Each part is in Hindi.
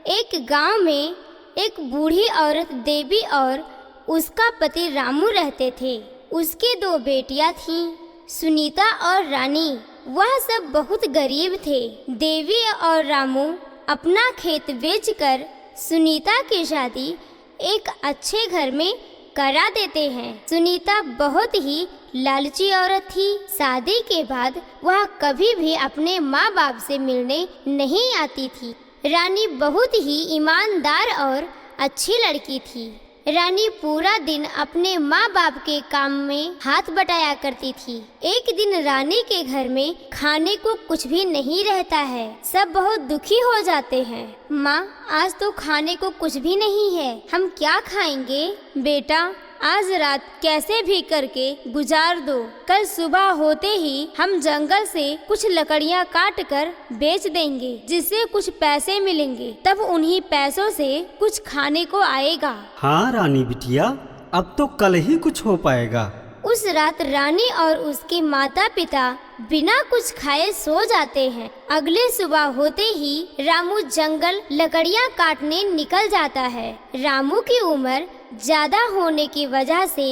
एक गांव में एक बूढ़ी औरत देवी और उसका पति रामू रहते थे। उसके 2 बेटियां थीं, सुनीता और रानी। वह सब बहुत गरीब थे। देवी और रामू अपना खेत बेचकर सुनीता की शादी एक अच्छे घर में करा देते हैं। सुनीता बहुत ही लालची औरत थी। शादी के बाद वह कभी भी अपने माँ बाप से मिलने नहीं आती थी। रानी बहुत ही ईमानदार और अच्छी लड़की थी। रानी पूरा दिन अपने माँ बाप के काम में हाथ बटाया करती थी। एक दिन रानी के घर में खाने को कुछ भी नहीं रहता है। सब बहुत दुखी हो जाते हैं। माँ, आज तो खाने को कुछ भी नहीं है, हम क्या खाएंगे? बेटा, आज रात कैसे भी करके गुजार दो। कल सुबह होते ही हम जंगल से कुछ लकड़ियाँ काट कर बेच देंगे, जिससे कुछ पैसे मिलेंगे। तब उन्हीं पैसों से कुछ खाने को आएगा। हाँ रानी बिटिया, अब तो कल ही कुछ हो पाएगा। उस रात रानी और उसके माता पिता बिना कुछ खाए सो जाते हैं। अगले सुबह होते ही रामू जंगल लकड़ियाँ काटने निकल जाता है। रामू की उम्र ज्यादा होने की वजह से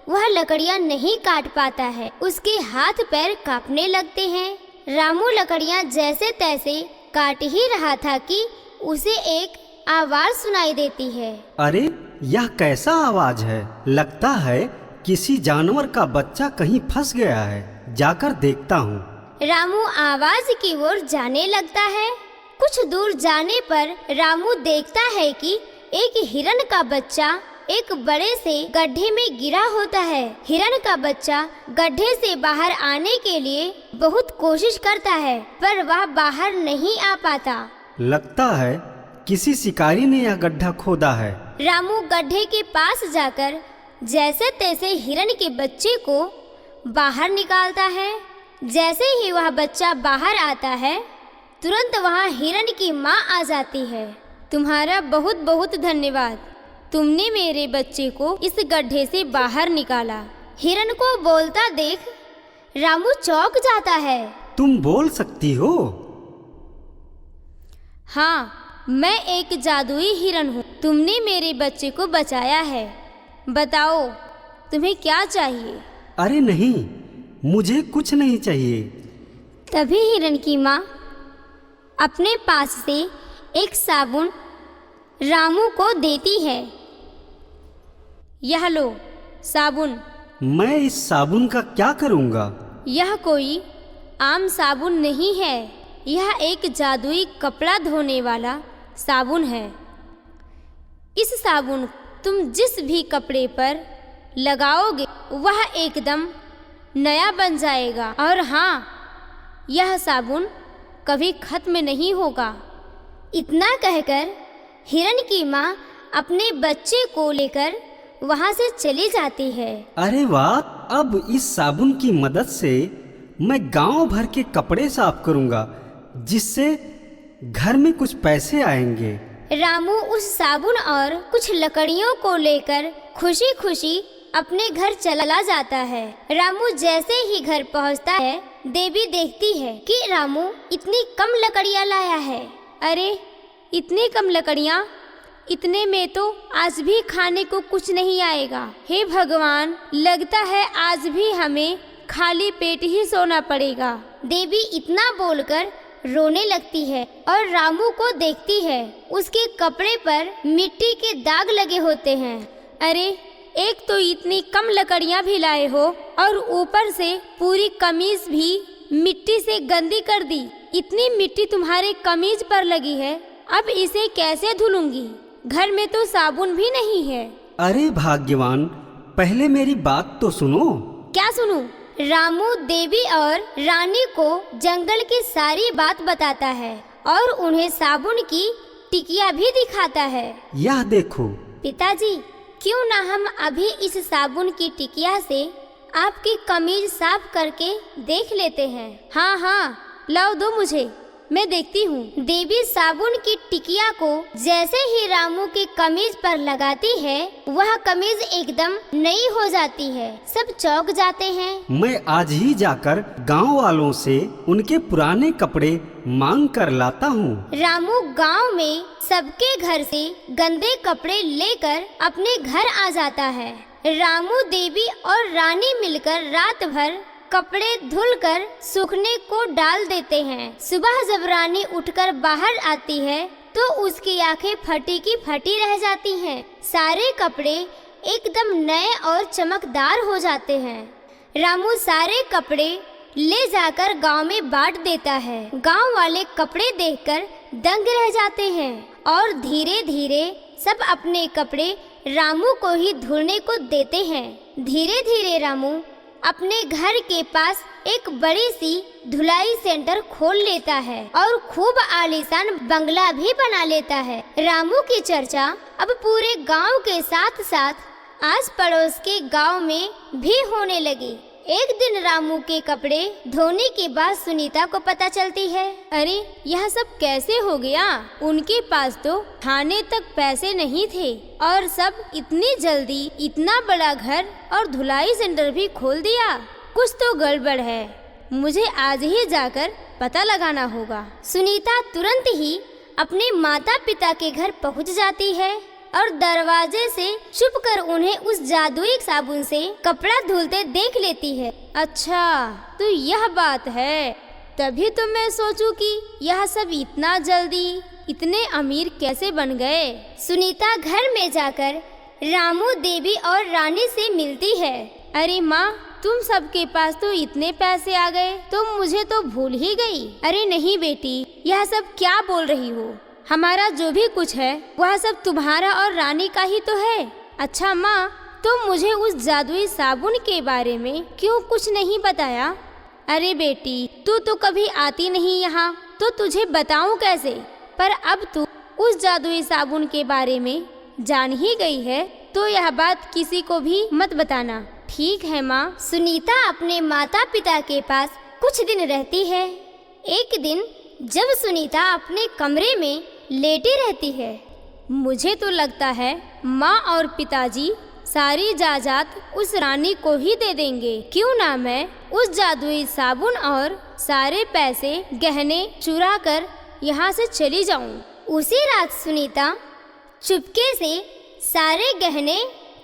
वह लकड़ियाँ नहीं काट पाता है। उसके हाथ पैर कांपने लगते हैं। रामू लकड़ियाँ जैसे तैसे काट ही रहा था कि उसे एक आवाज सुनाई देती है। अरे, यह कैसा आवाज है? लगता है किसी जानवर का बच्चा कहीं फंस गया है। जाकर देखता हूँ। रामू आवाज की ओर जाने लगता है। कुछ दूर जाने पर रामू देखता है कि एक हिरण का बच्चा एक बड़े से गड्ढे में गिरा होता है। हिरण का बच्चा गड्ढे से बाहर आने के लिए बहुत कोशिश करता है, पर वह बाहर नहीं आ पाता। लगता है किसी शिकारी ने यह गड्ढा खोदा है। रामू गड्ढे के पास जाकर जैसे तैसे हिरण के बच्चे को बाहर निकालता है। जैसे ही वह बच्चा बाहर आता है, तुरंत वहाँ हिरण की माँ आ जाती है। तुम्हारा बहुत बहुत धन्यवाद, तुमने मेरे बच्चे को इस गड्ढे से बाहर निकाला। हिरण को बोलता देख रामू चौंक जाता है। तुम बोल सकती हो? हाँ, मैं एक जादुई हिरण हूँ। तुमने मेरे बच्चे को बचाया है। बताओ, तुम्हें क्या चाहिए? अरे नहीं, मुझे कुछ नहीं चाहिए। तभी हिरण की माँ अपने पास से एक साबुन रामू को देती है। यह लो साबुन। मैं इस साबुन का क्या करूँगा? यह कोई आम साबुन नहीं है, यह एक जादुई कपड़ा धोने वाला साबुन है। इस साबुन तुम जिस भी कपड़े पर लगाओगे वह एकदम नया बन जाएगा। और हाँ, यह साबुन कभी खत्म नहीं होगा। इतना कहकर हिरण की माँ अपने बच्चे को लेकर वहाँ से चली जाती है। अरे वाह, अब इस साबुन की मदद से मैं गांव भर के कपड़े साफ करूँगा, जिससे घर में कुछ पैसे आएंगे। रामू उस साबुन और कुछ लकड़ियों को लेकर खुशी खुशी अपने घर चला जाता है। रामू जैसे ही घर पहुंचता है, देवी देखती है कि रामू इतनी कम लकड़ियां लाया है। अरे, इतनी कम लकड़ियां? इतने में तो आज भी खाने को कुछ नहीं आएगा। हे भगवान, लगता है आज भी हमें खाली पेट ही सोना पड़ेगा। देवी इतना बोलकर रोने लगती है और रामू को देखती है। उसके कपड़े पर मिट्टी के दाग लगे होते हैं। अरे, एक तो इतनी कम लकड़ियां भी लाए हो और ऊपर से पूरी कमीज भी मिट्टी से गंदी कर दी। इतनी मिट्टी तुम्हारे कमीज पर लगी है, अब इसे कैसे धुलूंगी? घर में तो साबुन भी नहीं है। अरे भाग्यवान, पहले मेरी बात तो सुनो। क्या सुनूं? रामू देवी और रानी को जंगल की सारी बात बताता है और उन्हें साबुन की टिकिया भी दिखाता है। यह देखो। पिताजी, क्यों ना हम अभी इस साबुन की टिकिया से आपकी कमीज साफ करके देख लेते हैं। हाँ हाँ, लाओ दो मुझे। मैं देखती हूँ। देवी साबुन की टिकिया को जैसे ही रामू की कमीज पर लगाती है, वह कमीज एकदम नई हो जाती है। सब चौंक जाते हैं। मैं आज ही जाकर गांव वालों से उनके पुराने कपड़े मांग कर लाता हूँ। रामू गांव में सबके घर से गंदे कपड़े लेकर अपने घर आ जाता है। रामू, देवी और रानी मिलकर रात भर कपड़े धुलकर सूखने को डाल देते हैं। सुबह जब रानी उठकर बाहर आती है तो उसकी आंखें फटी की फटी रह जाती हैं। सारे कपड़े एकदम नए और चमकदार हो जाते हैं। रामू सारे कपड़े ले जाकर गांव में बांट देता है। गांव वाले कपड़े देखकर दंग रह जाते हैं और धीरे धीरे सब अपने कपड़े रामू को ही धुलने को देते हैं। धीरे धीरे रामू अपने घर के पास एक बड़ी सी धुलाई सेंटर खोल लेता है और खूब आलीशान बंगला भी बना लेता है। रामू की चर्चा अब पूरे गांव के साथ साथ आस पड़ोस के गांव में भी होने लगी। एक दिन रामू के कपड़े धोने के बाद सुनीता को पता चलती है। अरे यह सब कैसे हो गया? उनके पास तो खाने तक पैसे नहीं थे और सब इतनी जल्दी इतना बड़ा घर और धुलाई सेंटर भी खोल दिया। कुछ तो गड़बड़ है, मुझे आज ही जाकर पता लगाना होगा। सुनीता तुरंत ही अपने माता पिता के घर पहुंच जाती है और दरवाजे से छुपकर उन्हें उस जादुई साबुन से कपड़ा धुलते देख लेती है। अच्छा, तो यह बात है। तभी तो मैं सोचूं कि यह सब इतना जल्दी इतने अमीर कैसे बन गए। सुनीता घर में जाकर रामू, देवी और रानी से मिलती है। अरे माँ, तुम सबके पास तो इतने पैसे आ गए, तुम मुझे तो भूल ही गई। अरे नहीं बेटी, यह सब क्या बोल रही हो? हमारा जो भी कुछ है वह सब तुम्हारा और रानी का ही तो है। अच्छा माँ, तुम मुझे उस जादुई साबुन के बारे में क्यों कुछ नहीं बताया? अरे बेटी, तू तो कभी आती नहीं यहाँ, तो तुझे बताऊं कैसे? पर अब तू उस जादुई साबुन के बारे में जान ही गई है तो यह बात किसी को भी मत बताना, ठीक है माँ? सुनीता अपने माता पिता के पास कुछ दिन रहती है। एक दिन जब सुनीता अपने कमरे में लेटी रहती है, मुझे तो लगता है माँ और पिताजी सारी जायदाद उस रानी को ही दे देंगे। क्यों ना मैं उस जादुई साबुन और सारे पैसे गहने चुरा कर यहाँ से चली जाऊँ। उसी रात सुनीता चुपके से सारे गहने,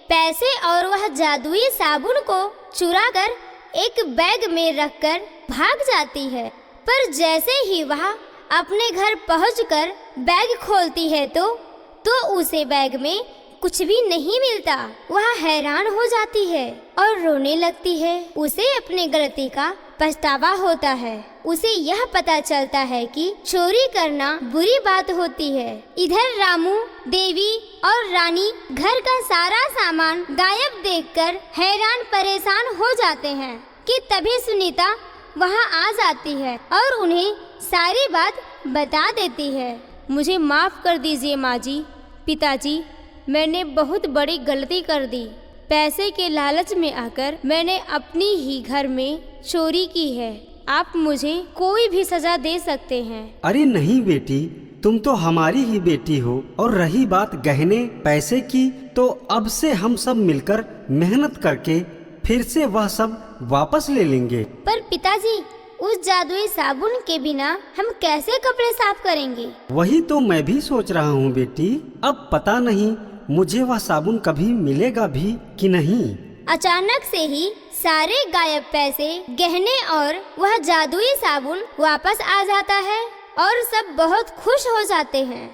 पैसे और वह जादुई साबुन को चुरा कर एक बैग में रखकर भाग जाती है। पर जैसे ही वह अपने घर पहुंचकर बैग खोलती है तो उसे बैग में कुछ भी नहीं मिलता। वह हैरान हो जाती है और रोने लगती है। उसे अपने गलती का पछतावा होता है। उसे यह पता चलता है कि चोरी करना बुरी बात होती है। इधर रामू, देवी और रानी घर का सारा सामान गायब देखकर हैरान परेशान हो जाते हैं कि तभी सुनीता वहाँ आ जाती है और उन्हें सारी बात बता देती है। मुझे माफ़ कर दीजिए माँ जी, पिताजी, मैंने बहुत बड़ी गलती कर दी। पैसे के लालच में आकर मैंने अपनी ही घर में चोरी की है। आप मुझे कोई भी सजा दे सकते हैं। अरे नहीं बेटी, तुम तो हमारी ही बेटी हो। और रही बात गहने पैसे की, तो अब से हम सब मिलकर मेहनत करके फिर से वह सब वापस ले लेंगे। पर पिताजी, उस जादुई साबुन के बिना हम कैसे कपड़े साफ करेंगे? वही तो मैं भी सोच रहा हूँ बेटी। अब पता नहीं मुझे वह साबुन कभी मिलेगा भी कि नहीं। अचानक से ही सारे गायब पैसे, गहने और वह जादुई साबुन वापस आ जाता है और सब बहुत खुश हो जाते हैं।